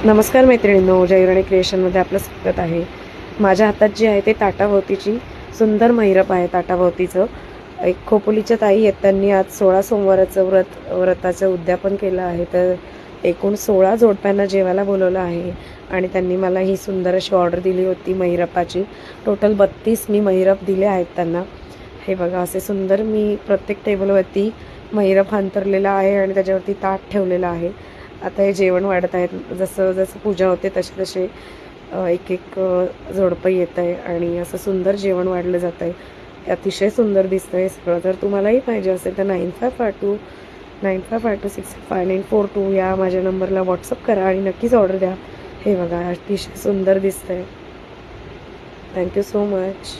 नमस्कार मैत्रिणींनो, जयराणी क्रिएशनमध्ये आपलं स्वागत आहे. माझ्या हातात जी आहे ते ताटाभोवतीची सुंदर महिरप आहे. ताटाभोवतीचं एक खोपोलीच्या ताई आहेत, त्यांनी आज 16 सोमवाराचं व्रताचं उद्यापन केलं आहे. तर एकूण 16 जोडप्यांना जेवायला बोलवलं आहे आणि त्यांनी मला ही सुंदर अशी ऑर्डर दिली होती महिरपाची. टोटल 32 मी महिरप दिले आहेत त्यांना. हे बघा, असे सुंदर मी प्रत्येक टेबलवरती महिरप अंतरलेला आहे आणि त्याच्यावरती ताट ठेवलेलं आहे. आता हे जेवण वाढत आहेत. जसं जसं पूजा होते तसे तसे एक एक जोडपं येत आहे आणि असं सुंदर जेवण वाढलं जात आहे. अतिशय सुंदर दिसतं आहे सगळं. जर तुम्हालाही पाहिजे असेल तर 9552 या माझ्या नंबरला व्हॉट्सअप करा आणि नक्कीच ऑर्डर द्या. हे बघा, अतिशय सुंदर दिसतं आहे. Thank you so much.